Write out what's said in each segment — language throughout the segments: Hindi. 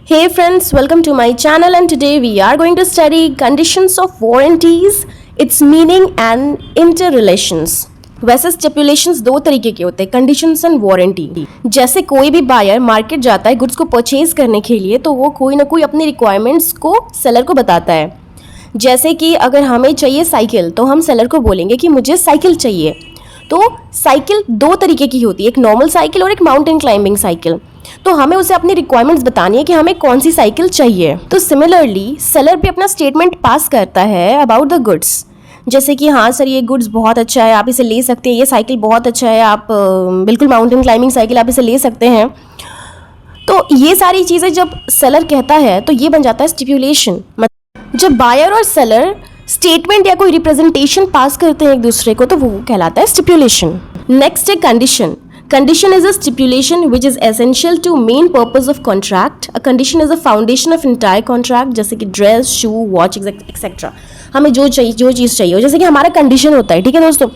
Hey friends, welcome to my channel and today we are going to study conditions of warranties, its meaning and interrelations. वैसे स्टिपुलेशंस दो तरीके के होते हैं, कंडीशंस एंड वारंटी। जैसे कोई भी बायर मार्केट जाता है गुड्स को परचेज करने के लिए तो वो कोई ना कोई अपनी रिक्वायरमेंट्स को सेलर को बताता है। जैसे कि अगर हमें चाहिए साइकिल तो हम सेलर को बोलेंगे कि मुझे साइकिल चाहिए। तो साइकिल दो तरीके की होती है, एक नॉर्मल साइकिल और एक माउंटेन क्लाइंबिंग साइकिल। तो हमें उसे अपनी रिक्वायरमेंट्स बतानी है कि हमें कौन सी साइकिल चाहिए। तो सिमिलरली सेलर भी अपना स्टेटमेंट पास करता है अबाउट द गुड्स, जैसे कि हाँ सर ये गुड्स बहुत अच्छा है, आप इसे ले सकते हैं, ये साइकिल बहुत अच्छा है, आप बिल्कुल माउंटेन क्लाइंबिंग साइकिल आप इसे ले सकते हैं। तो ये सारी चीज़ें जब सेलर कहता है तो ये बन जाता है स्टिपुलेशन। जब बायर और सेलर स्टेटमेंट या कोई रिप्रेजेंटेशन पास करते हैं एक दूसरे को तो वो कहलाता है स्टिपुलेशन। नेक्स्ट है condition. Condition is a stipulation which is essential to main purpose of contract. A condition is a foundation of entire contract, जैसे कि ड्रेस, शू, वॉच एक्सेट्रा। हमें जो चीज़ चाहिए हो, जैसे कि हमारा कंडीशन होता है, ठीक है दोस्तों,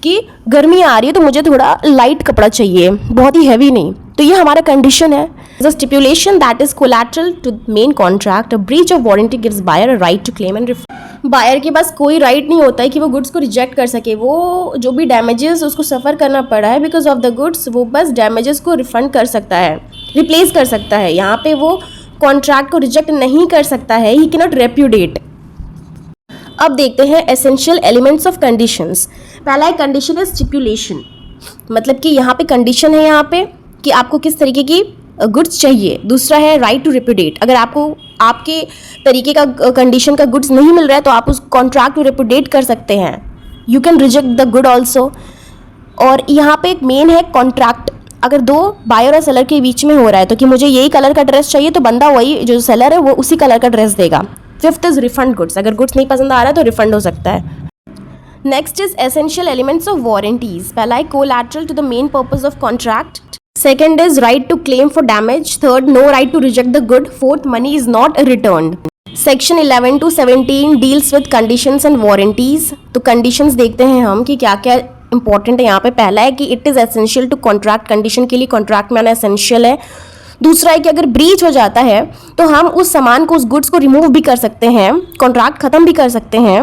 कि गर्मी आ रही है तो मुझे थोड़ा लाइट कपड़ा चाहिए, बहुत ही हैवी नहीं। तो ये हमारा कंडीशन है। The stipulation that is collateral to main contract. A breach of warranty gives buyer a right to claim and refund. Buyer के पास कोई राइट नहीं होता है कि वो गुड्स को रिजेक्ट कर सके। वो जो भी डैमेजेस उसको सफ़र करना पड़ा है बिकॉज ऑफ द गुड्स, वो बस डैमेजेस को रिफंड कर सकता है, रिप्लेस कर सकता है। यहाँ पे वो कॉन्ट्रैक्ट को रिजेक्ट नहीं कर सकता है, ही कैनॉट रेप्यूडिएट। अब देखते हैं एसेंशियल एलिमेंट्स ऑफ कंडीशंस। पहला एक कंडीशन है स्टिपुलेशन, मतलब कि यहाँ पे कंडीशन है यहाँ पे कि आपको किस तरीके की गुड्स चाहिए। दूसरा है राइट टू रिप्यूडिएट, अगर आपको आपके तरीके का कंडीशन का गुड्स नहीं मिल रहा है तो आप उस कॉन्ट्रैक्ट को रिप्यूडिएट कर सकते हैं, you can reject the good also. और यहाँ पे एक मेन है कॉन्ट्रैक्ट। अगर दो बायर और सेलर के बीच में हो रहा है तो कि मुझे यही कलर का ड्रेस चाहिए तो बंदा वही जो सेलर है वो उसी कलर का ड्रेस देगा। फिफ्थ इज रिफंड गुड्स, अगर गुड्स नहीं पसंद आ रहा है तो रिफंड हो सकता है। Next is essential elements of warranties. पहला है collateral to the main purpose of contract. Second is right to claim for damage. Third, no right to reject the good. Fourth, money is not returned. Section 11 to 17 deals with conditions and warranties. तो conditions देखते हैं हम कि क्या क्या important है यहाँ पे। पहला है कि it is essential to contract, condition के लिए contract में आना essential है। दूसरा है कि अगर ब्रीच हो जाता है तो हम उस सामान को, उस गुड्स को रिमूव भी कर सकते हैं, कॉन्ट्रैक्ट ख़त्म भी कर सकते हैं।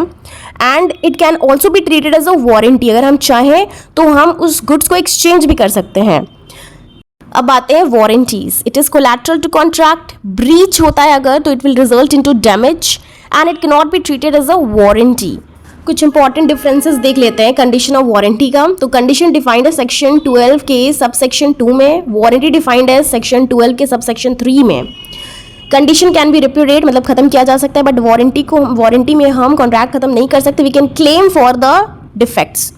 And it can also be treated as a warranty, अगर हम चाहें तो हम उस गुड्स को एक्सचेंज भी कर सकते हैं। अब आते हैं warranties. It is collateral to contract, breach होता है अगर तो it will result into damage and it can not be treated as a warranty. कुछ इंपॉर्टेंट डिफरेंसेस देख लेते हैं कंडीशन ऑफ वारंटी का। तो कंडीशन डिफाइंड है सेक्शन 12 के सब सेक्शन 2 में, वारंटी डिफाइंड है सेक्शन 12 के सब सेक्शन 3 में। कंडीशन कैन बी रिप्यूडिएट, मतलब खत्म किया जा सकता है, बट वारंटी में हम कॉन्ट्रैक्ट खत्म नहीं कर सकते, we can claim for the defects.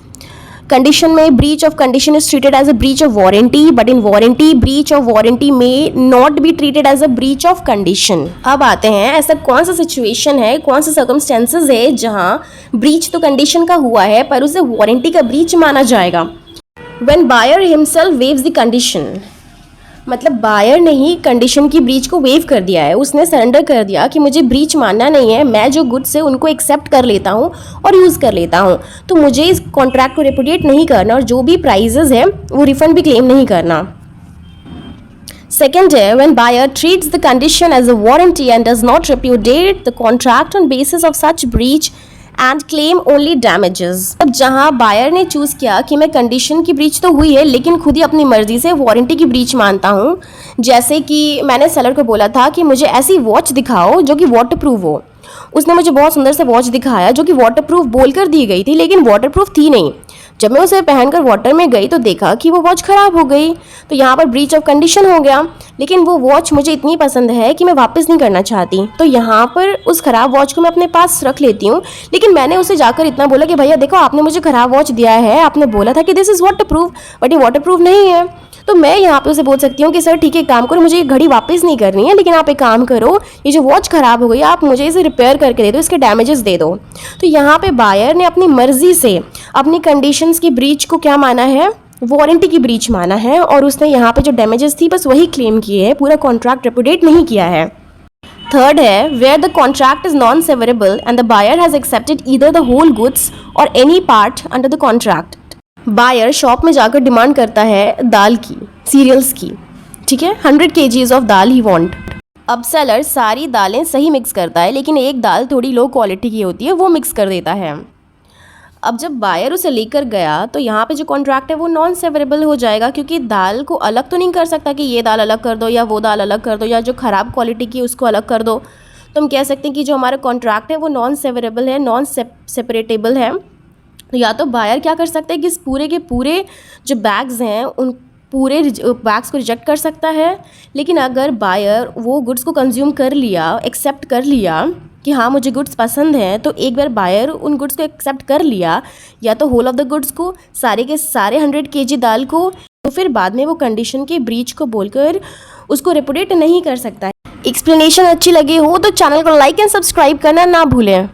Condition में breach of condition is treated as a breach of warranty, but in warranty breach of warranty में not be treated as a breach of condition. अब आते हैं ऐसा कौन सा सिचुएशन है, कौन से सर्कमस्टेंसेज है जहां ब्रीच तो कंडीशन का हुआ है पर उसे वारंटी का ब्रीच माना जाएगा। When buyer himself waives the condition, मतलब बायर ने ही कंडीशन की ब्रीच को वेव कर दिया है, उसने सरेंडर कर दिया कि मुझे ब्रीच मानना नहीं है, मैं जो गुड्स है उनको एक्सेप्ट कर लेता हूँ और यूज़ कर लेता हूँ, तो मुझे इस कॉन्ट्रैक्ट को रिप्यूडिएट नहीं करना और जो भी प्राइजेज है वो रिफंड भी क्लेम नहीं करना। सेकेंड है when buyer treats the condition as a warranty and does not repudiate the contract on basis of such breach and claim only damages. अब जहाँ बायर ने चूज़ किया कि मैं कंडीशन की ब्रीच तो हुई है लेकिन खुद ही अपनी मर्जी से वारंटी की ब्रीच मानता हूँ, जैसे कि मैंने सेलर को बोला था कि मुझे ऐसी वॉच दिखाओ जो कि वाटरप्रूफ हो। उसने मुझे बहुत सुंदर से वॉच दिखाया जो कि वाटरप्रूफ बोलकर दी गई थी लेकिन वाटरप्रूफ थी नहीं। जब मैं उसे पहनकर वाटर में गई तो देखा कि वो वॉच ख़राब हो गई, तो यहाँ पर ब्रीच ऑफ कंडीशन हो गया। लेकिन वो वॉच मुझे इतनी पसंद है कि मैं वापस नहीं करना चाहती, तो यहाँ पर उस ख़राब वॉच को मैं अपने पास रख लेती हूँ। लेकिन मैंने उसे जाकर इतना बोला कि भैया देखो आपने मुझे ख़राब वॉच दिया है, आपने बोला था कि दिस इज़ वाटरप्रूफ, बट ये वाटरप्रूफ नहीं है। तो मैं यहाँ पे उसे बोल सकती हूँ कि सर ठीक है काम करो, मुझे ये घड़ी वापस नहीं करनी है, लेकिन आप एक काम करो, ये जो वॉच ख़राब हो गई आप मुझे इसे रिपेयर करके दे दो, इसके डैमेजेस दे दो। तो यहाँ पे बायर ने अपनी मर्जी से अपनी कंडीशंस की ब्रीच को क्या माना है, वारंटी की ब्रीच माना है, और उसने यहाँ पे जो डैमेजेस थी बस वही क्लेम किए हैं, पूरा कॉन्ट्रैक्ट रिप्यूडिएट नहीं किया है। थर्ड है where the contract is non severable and the buyer has accepted either the whole goods और any part under the contract. Buyer shop में जाकर डिमांड करता है दाल की, सीरियल्स की, ठीक है, 100 kgs of dal he want. अब सेलर सारी दालें सही मिक्स करता है, लेकिन एक दाल थोड़ी लो क्वालिटी की होती है, वो मिक्स कर देता है। अब जब बायर उसे लेकर गया तो यहाँ पे जो कॉन्ट्रैक्ट है वो नॉन सेवरेबल हो जाएगा, क्योंकि दाल को अलग तो नहीं कर सकता कि ये दाल अलग कर दो या वो दाल अलग कर दो या जो ख़राब क्वालिटी की उसको अलग कर दो। तो हम कह सकते हैं कि जो हमारा कॉन्ट्रैक्ट है वो नॉन सेवरेबल है, नॉन सेपरेटेबल है। तो या तो बायर क्या कर सकते हैं कि इस पूरे के पूरे जो बैग्स हैं उन पूरे बैग्स को रिजेक्ट कर सकता है, लेकिन अगर बायर वो गुड्स को कंज्यूम कर लिया, एक्सेप्ट कर लिया कि हाँ मुझे गुड्स पसंद हैं, तो एक बार बायर उन गुड्स को एक्सेप्ट कर लिया, या तो होल ऑफ द गुड्स को, सारे के सारे 100 kg दाल को, तो फिर बाद में वो कंडीशन के ब्रीच को बोलकर उसको रिपोर्ट नहीं कर सकता है। एक्सप्लेनेशन अच्छी लगी हो तो चैनल को लाइक एंड सब्सक्राइब करना ना भूलें।